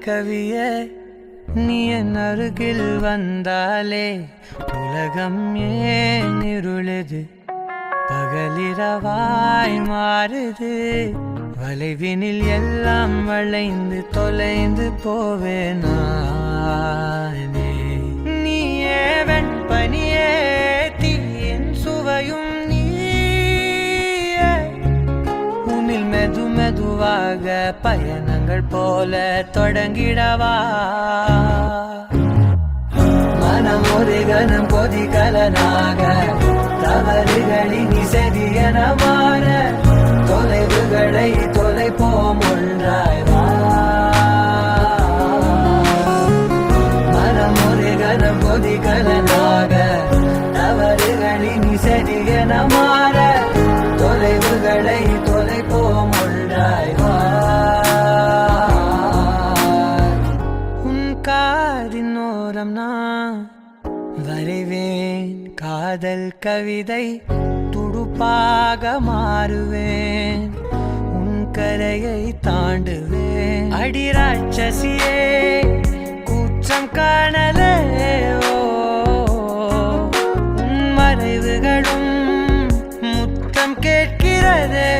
கவியே நீ என் அருகில் வந்தாலே உலகம் ஏன் இருளுது பகலிரவாய் மாறுது வளைவினில் எல்லாம் வளைந்து தொலைந்து போவேனானே நீயே வெண்பனியே தீயின் சுவையும் நீயே உன்னில் மெது மெதுவாக பயணங்கள் போல தொடங்கிடவா மனம் ஒரு கணம் கொதிகலனாக தவறுகளின் இசையன மாற தொலைவுகளை தொலைப்போம் ஒன்றாய் வா மனம் ஒரு கணம் கொதிகலனாக தவறுகளின் இசையன மாற தொலைவுகளை தொலைப்போம் ஒன்றாய் வா உன் காதின் ஓரம் நான் வரைவேன் காதல் கவிதை துடுப்பாக மாறுவேன் உன் கரையை தாண்டுவேன் அடி ராட்சசியே கூச்சம் காணலே உன் மறைவுகளும் முத்தம் கேட்கிறதே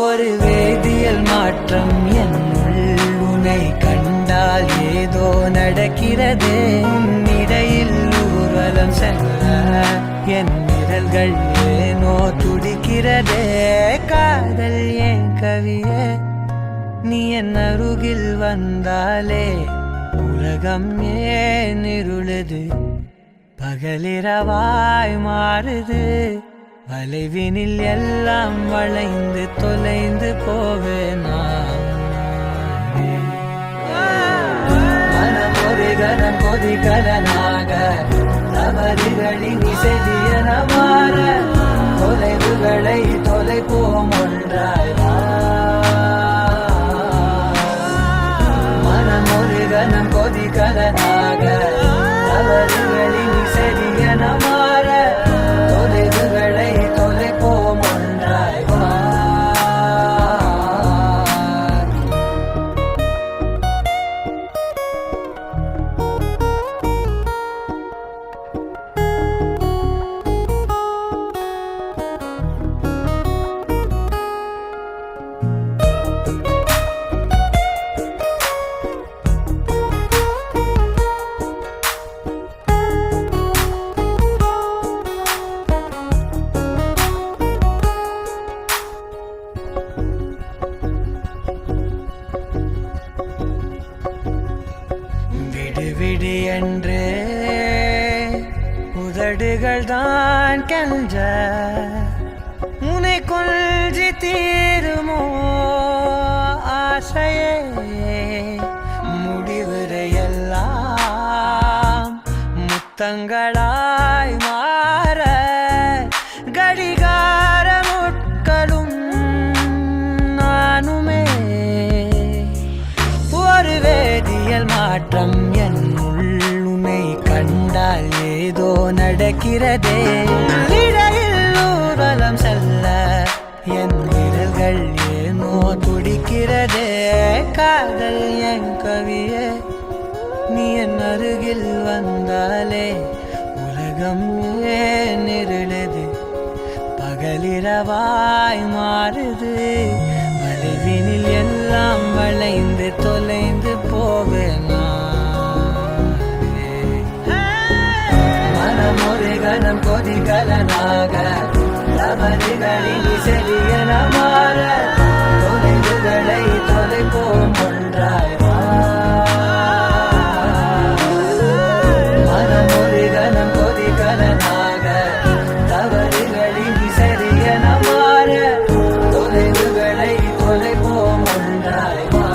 ஒரு வேதியியல் மாற்றம் என்னுள் உன்னை கண்டால் ஏதோ நடக்கிறதே இடையில் ஊர்வலம் செல்ல என் விரல்கள் ஏனோ துடிக்கிறதே காதல் ஏன் கவியே நீ என் அருகில் வந்தாலே உலகம் ஏன் இருளுது பகலிரவாய் மாறுது வளைவினில் எல்லாம் வளைந்து தொலைந்து போவேனா மனம் ஒரு கணம் கொதிகலனாக தவறுகளின் இசையன மாற தொலைவுகளை தொலைப்போம் ஒன்றாய் வா மனம் ஒரு கணம் கொதிகலனாக தவறுகளின் இசையன மாற தொலைவுகளை தொலைப்போம் ஒன்றாய் வா விடு என்று உதடுகள் தான் கென்ற உன்னை கொள்சி தீருமோ ஆசையே முடிவுரையெல்லாம் முத்தங்களாய் மாற கடிகார முட்களும் நானுமே ஒரு வேதியியல் மாற்றம் உன்னை கண்டால் ஏதோ நடக்கிறதே இடையில் ஊர்வலம் செல்ல என் விரல்கள் ஏனோ துடிக்கிறதே காதல் என் கவியே நீ என் அருகில் வந்தாலே உலகம் ஏன் இருளுது பகலிரவாய் மாறுது வளைவினில் எல்லாம் வளைந்து தொலைந்து போவேனா மனம் ஒரு கணம் கொதிகலனாக தவறுகளின் இசையன மாற தொலைவுகளை தொலைப்போம் ஒன்றாய் வா மனம் ஒரு கணம் கொதிகலனாக தவறுகளின் இசையன மாற தொலைவுகளை தொலைப்போம் ஒன்றாய் வா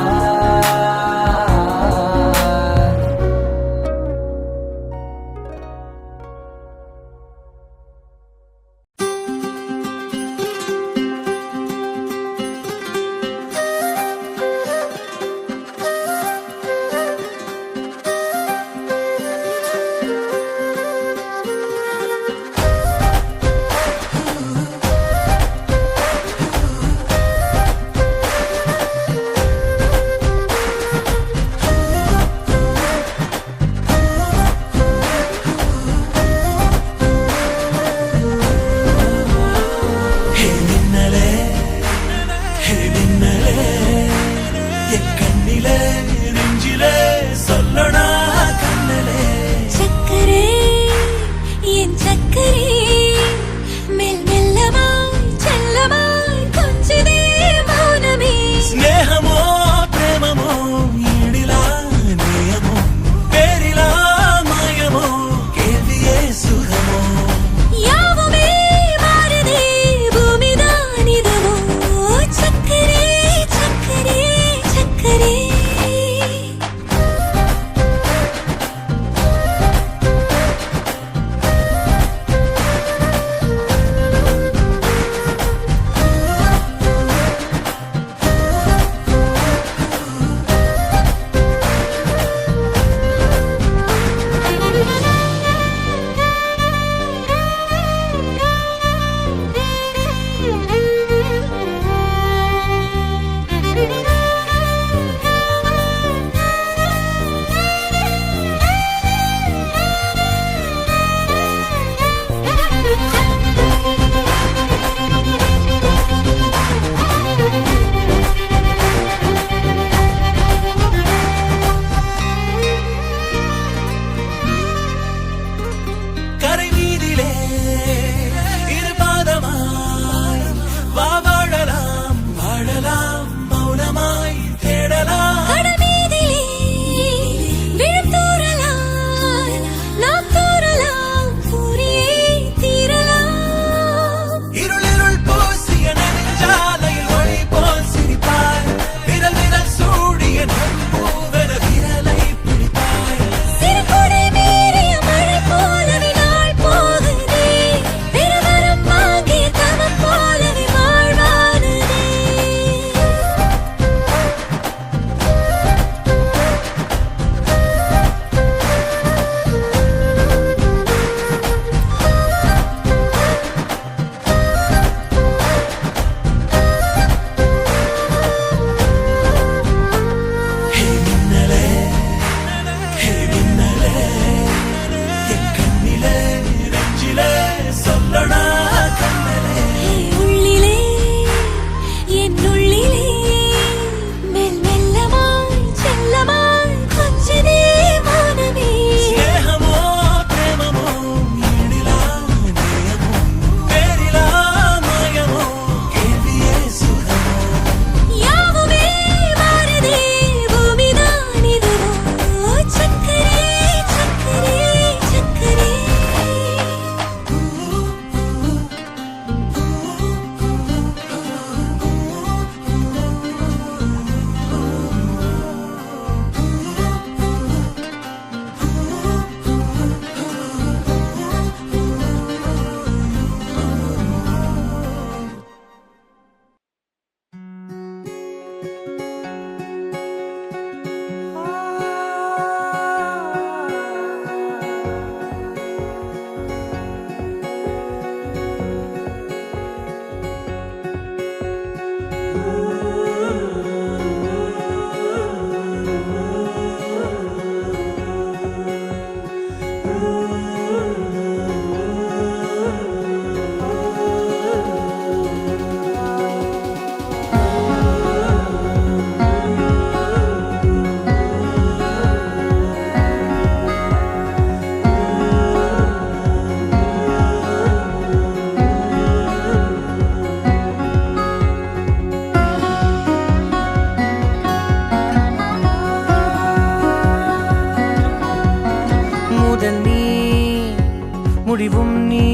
முடிவும் நீ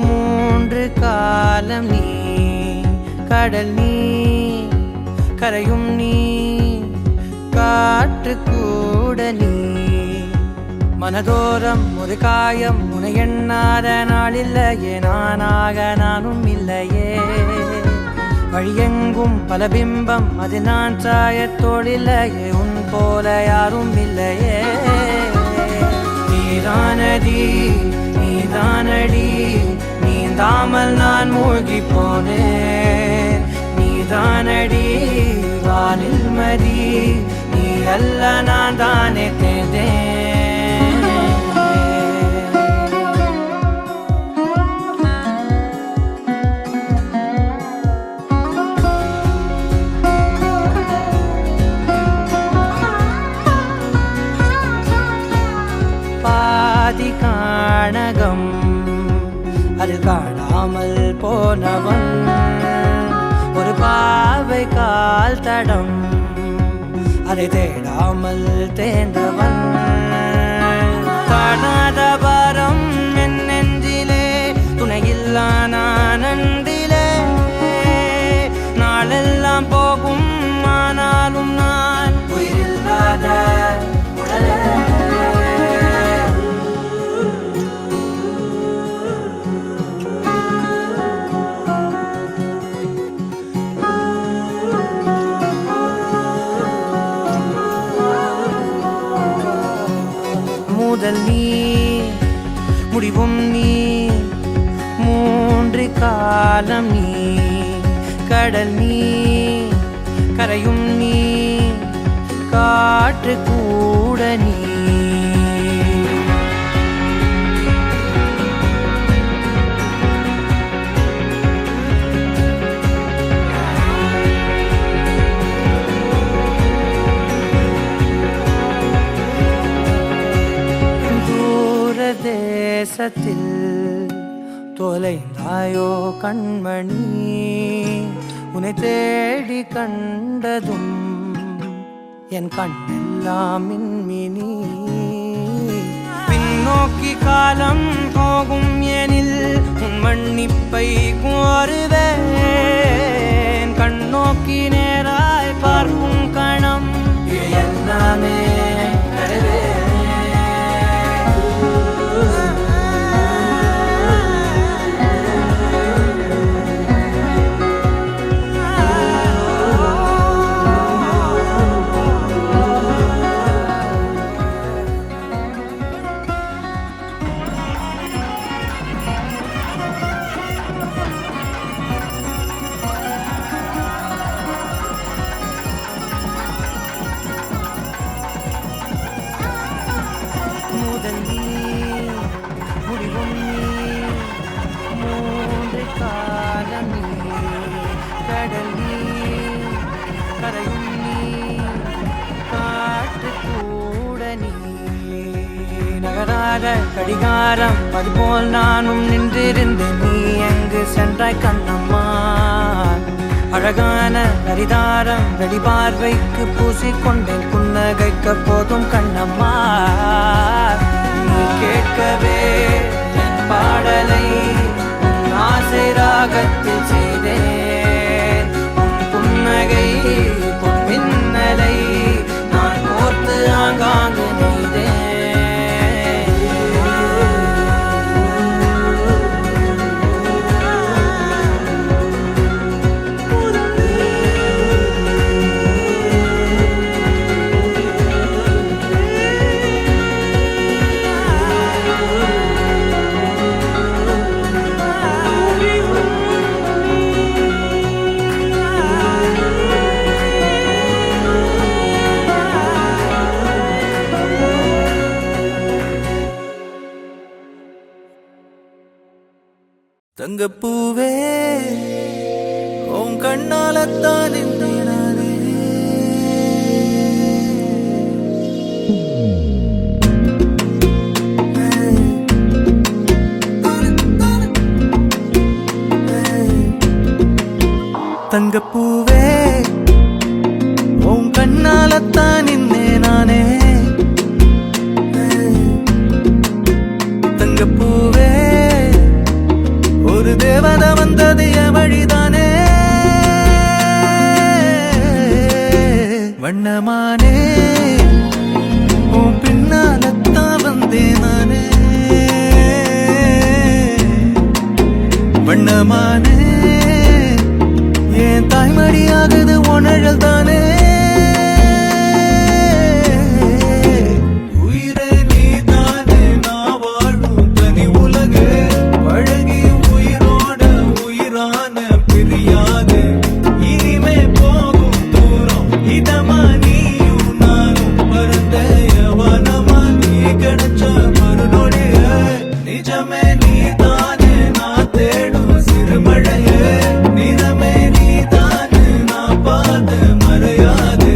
மூன்று காலம் நீ கடல் நீ கரையும் நீ காற்று கூட நீ மனதோரம் ஒரு காயம் உனை எண்ணாத நாளில்லையே நானாக நானும் இல்லையே வழியெங்கும் பல பிம்பம் அது நான் சாயத்தோடில்லையே உன் போல யாரும் இல்லையே நீதானடி நீதானடி நீந்தாமல் நான் மூழ்கி போனேன் நீதானடி வானில் மதி நீ அல்ல நான் தானே தேர்ந்தேன் பாதி காணகம் அது காணாமல் போனவன் ஒரு பாவை கால் தடம் அதை தேடாமல் தேர்ந்தவன் காணாத பாரம் என் நெஞ்சிலே துணையில்லா நான் அன்றிலே நாளெல்லாம் போகும் ஆனாலும் நான் உயிரில்லாத உடலே முதல் நீ முடிவும் நீ மூன்று காலம் நீ கடல் நீ கரையும் நீ காற்று கூட நீ தேசத்தில் தொலைந்தாயோ கண்மணி உன்னை தேடி கண்டதும் என் கண்ணெல்லாம் மின்மினி பின்னோக்கி காலம் போகும் எனில் உன் மன்னிப்பை கோருவேன் கண்ணோக்கி நேராய் பார்க்கும் கணம் எல்லாமே கடிகாரம் அதுபோல் நானும் நின்றிருந்தேன் நீ எங்கு சென்றாய் கண்ணம்மா அழகான கரிதாரம் வெளி பார்வைக்கு பூசிக்கொண்டேன் புன்னகைக்க போதும் கண்ணம்மா நீ கேட்கவே என் பாடலை உன் ஆசை ராகத்தில் செய்தேன் உன் புன்னகை பொன் மின்னலை நான் கோர்த்து ஆங்காங்கு நெய்தேன் தங்கப்பூவே உன் கண்ணாலத்தான் நானே தங்கப்பூவே உன் கண்ணாலத்தான் நானே தங்கப்பூ வண்ணமானே உன் பின்னாலத்தான் வந்தேன் நானே வண்ணமானே என் தாய்மடியாகுது உணழல் தானே உயிரே நீதானே நான் வாழும் தனி உலகு பழகி உயிரோட உயிரான பிரியாது இனிமே போகும் தூரம் இதமா நீயும் நானும் பரந்த யவனமா நீ கிடைச்ச மறுநொடிய நிஜமே நீதானே நான் தேடும் சிறுமழையே நிறமே நீதானே நான் பார்த்து மறையாது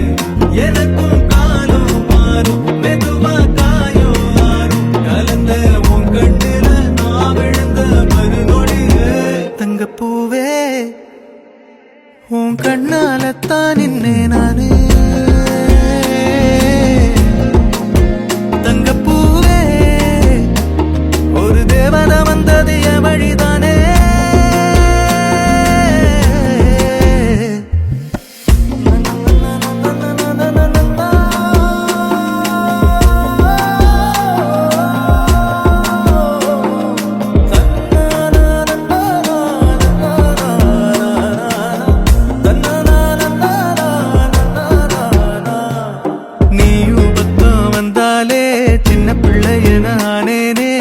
எனக்கும் காலம் மாறும் மெதுவா காயம் ஆறும் கலந்த உன் கண்ணில நான் விழுந்த மறுநொடியே தங்கப்பூவே உன் கண்ணாலத்தான் நின்னே நானே தங்கப்பூவே ஒரு தேவதை வந்தது என் வழிதானே நீயும் பக்கம் வந்தாலே சின்ன பிள்ளைய நானேனே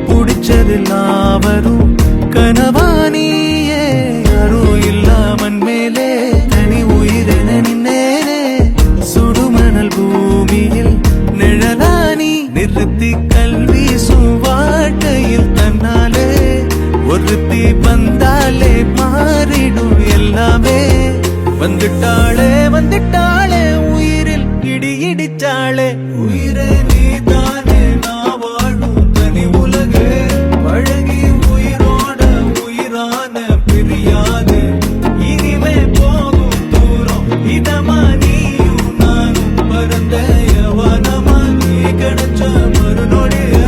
புடிச்சதெல்லாம் வரும் கனவானியே யாரும் இல்லாமன் மேலே தனி உயிரென நின்னேனே சுடுமணல் பூமியில் நிழலானி நிறுத்தி கல்வி வாழ்க்கையில் தன்னாலே ஒருத்தி வந்தாலே மாறிடும் எல்லாமே வந்துட்டாளே வந்துட்டாளே உயிரில் இடி இடிச்சாளே உயிரே நீதானே நான் வாழும் தனி உலகு பழகி உயிரோட உயிரான பிரியாது இனிமே போகும் தூரம் இதமா நீயும் நானும் பரந்த யவனமா நீ கிடைச்ச மறுநொடிய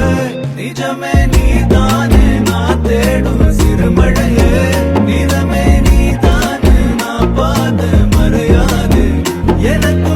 நிஜமே நீதானே நான் தேடும் சிறுமழையே நிறமே நீதானே நான் பார்த்த மறையாது எனக்கு